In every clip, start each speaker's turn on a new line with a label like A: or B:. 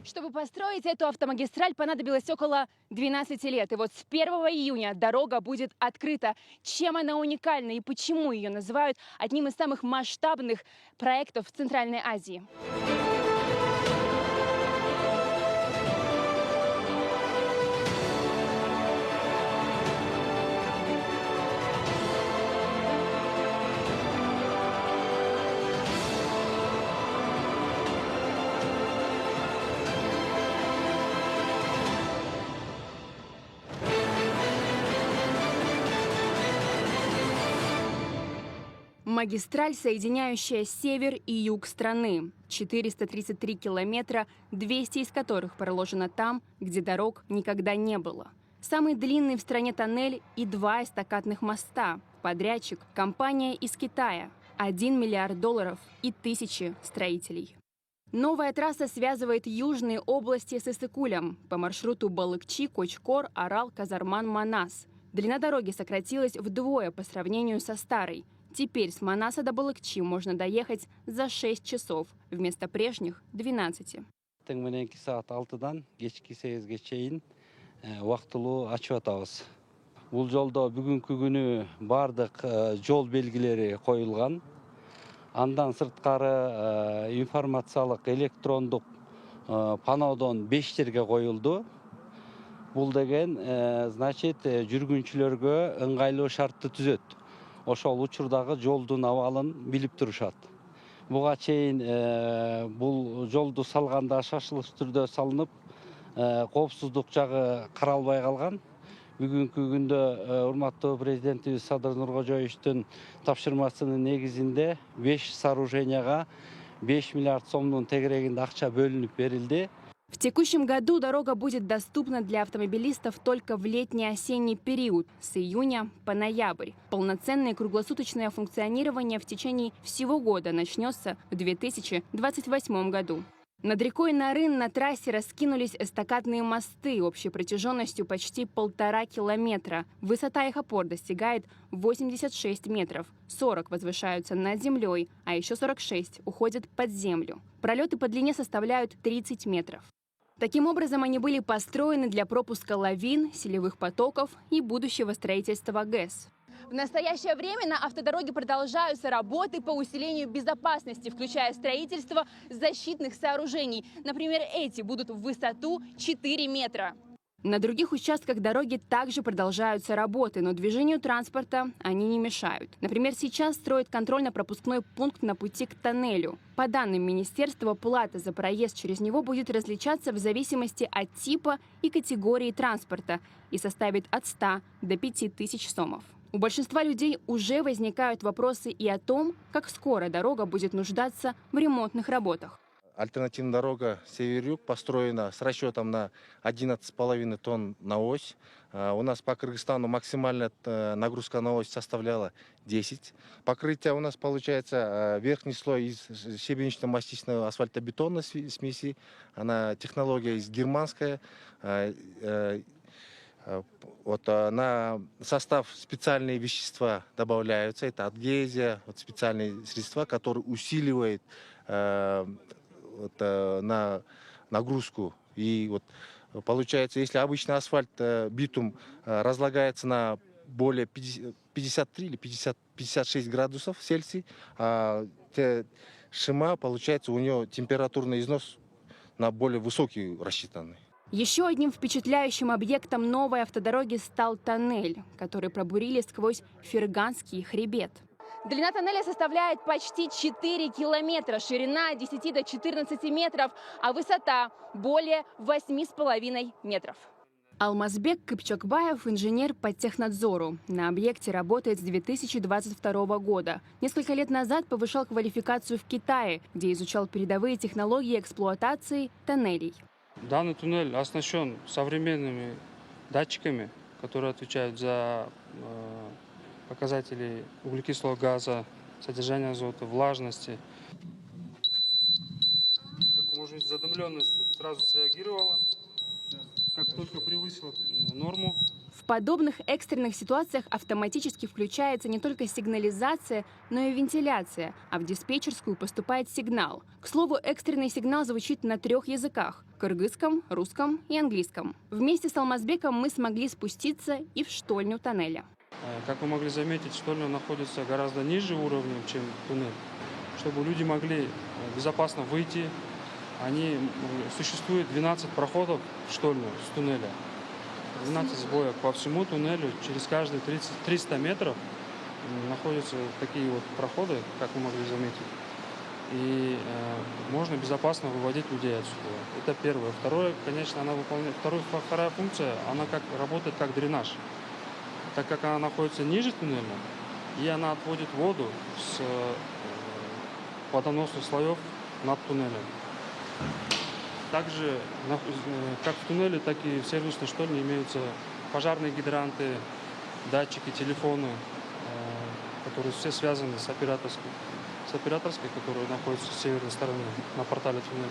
A: Чтобы построить эту автомагистраль, понадобилось около 12 лет. И вот с 1 июня дорога будет открыта. Чем она уникальна и почему ее называют одним из самых масштабных проектов в Центральной Азии? Магистраль, соединяющая север и юг страны. 433 километра, 200 из которых проложено там, где дорог никогда не было. Самый длинный в стране тоннель и 2 эстакадных моста. Подрядчик – компания из Китая. $1 миллиард и тысячи строителей. Новая трасса связывает южные области с Иссык-Кулем по маршруту Балыкчи, Кочкор, Орал, Казарман, Манас. Длина дороги сократилась вдвое по сравнению со старой. Теперь с Манаса до Балыкчи можно доехать за 6 часов, вместо прежних – 12.
B: Мененки саат 6-дан кечки 8-ге чейин убактылуу ачып атабыз. Бул жолдо бүгүнкү күнү бардык жол белгилери коюлган. Андан сырткары информациялык электрондук панодон 5 жерге коюлду. Бул деген значит жүргүнчүлөргө ыңгайлуу шартты түзөт. Ошол учурдагы жолдун абалын билип турушат. Буга чейин бул жолду салганда шашылыш түрдө салынып, коопсуздук жагы каралбай калган. Бүгүнкү күндө урматтуу президентибиз Садыр Нуркожоевичтин тапшырмасынын негизинде 5 сооруженияга 5 миллиард сомдун тегерегинде акча бөлүнүп берилди.
A: В текущем году дорога будет доступна для автомобилистов только в летний-осенний период, с июня по ноябрь. Полноценное круглосуточное функционирование в течение всего года начнется в 2028 году. Над рекой Нарын на трассе раскинулись эстакадные мосты общей протяженностью почти 1,5 километра. Высота их опор достигает 86 метров. 40 возвышаются над землей, а еще 46 уходят под землю. Пролеты по длине составляют 30 метров. Таким образом, они были построены для пропуска лавин, селевых потоков и будущего строительства ГЭС. В настоящее время на автодороге продолжаются работы по усилению безопасности, включая строительство защитных сооружений. Например, эти будут в высоту 4 метра. На других участках дороги также продолжаются работы, но движению транспорта они не мешают. Например, сейчас строят контрольно-пропускной пункт на пути к тоннелю. По данным министерства, плата за проезд через него будет различаться в зависимости от типа и категории транспорта и составит от 100 до 5000 сомов. У большинства людей уже возникают вопросы и о том, как скоро дорога будет нуждаться в ремонтных работах.
C: Альтернативная дорога север-юг построена с расчетом на 11,5 тонн на ось. У нас по Кыргызстану максимальная нагрузка на ось составляла 10. Покрытие у нас получается верхний слой из щебенечно-мастичной асфальтобетонной смеси. Она технология из германская. Вот на состав специальные вещества добавляются. Это адгезия, вот специальные средства, которые усиливают на нагрузку. И вот получается, если обычный асфальт, битум, разлагается на более 53 или 56 градусов Цельсия, а шима, получается, у нее температурный износ на более высокий рассчитанный.
A: Еще одним впечатляющим объектом новой автодороги стал тоннель, который пробурили сквозь Ферганский хребет. Длина тоннеля составляет почти 4 километра, ширина от 10 до 14 метров, а высота более 8,5 метров. Алмазбек Кыпчакбаев – инженер по технадзору. На объекте работает с 2022 года. Несколько лет назад повышал квалификацию в Китае, где изучал передовые технологии эксплуатации тоннелей.
D: Данный туннель оснащен современными датчиками, которые отвечают за показатели углекислого газа, содержания азота, влажности. Как может быть, задымленность сразу среагировала. Как только превысила норму,
A: В подобных экстренных ситуациях автоматически включается не только сигнализация, но и вентиляция, а в диспетчерскую поступает сигнал. К слову, экстренный сигнал звучит на 3 языках – кыргызском, русском и английском. Вместе с Алмазбеком мы смогли спуститься и в штольню тоннеля.
D: Как вы могли заметить, штольня находится гораздо ниже уровнем, чем туннель. Чтобы люди могли безопасно выйти, существует 12 проходов в штольню с туннеля. 12 сбоек по всему туннелю, через каждые 300 метров находятся такие вот проходы, как вы могли заметить. И можно безопасно выводить людей отсюда. Это первое. Второе, конечно, вторая функция, она работает как дренаж. Так как она находится ниже туннеля, и она отводит воду с водоносных слоев над туннелем. Также, как в туннеле, так и в сервисной штольне имеются пожарные гидранты, датчики, телефоны, которые все связаны с операторской, которая находится с северной стороны на портале туннеля.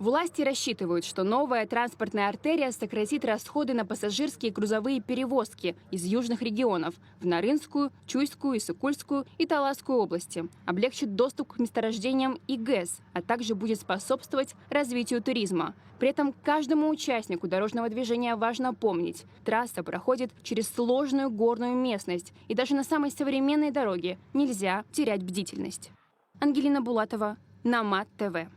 A: Власти рассчитывают, что новая транспортная артерия сократит расходы на пассажирские и грузовые перевозки из южных регионов в Нарынскую, Чуйскую, Иссыкульскую и Таласскую области, облегчит доступ к месторождениям и ГЭС, а также будет способствовать развитию туризма. При этом каждому участнику дорожного движения важно помнить, трасса проходит через сложную горную местность, и даже на самой современной дороге нельзя терять бдительность. Ангелина Булатова, Номад ТВ.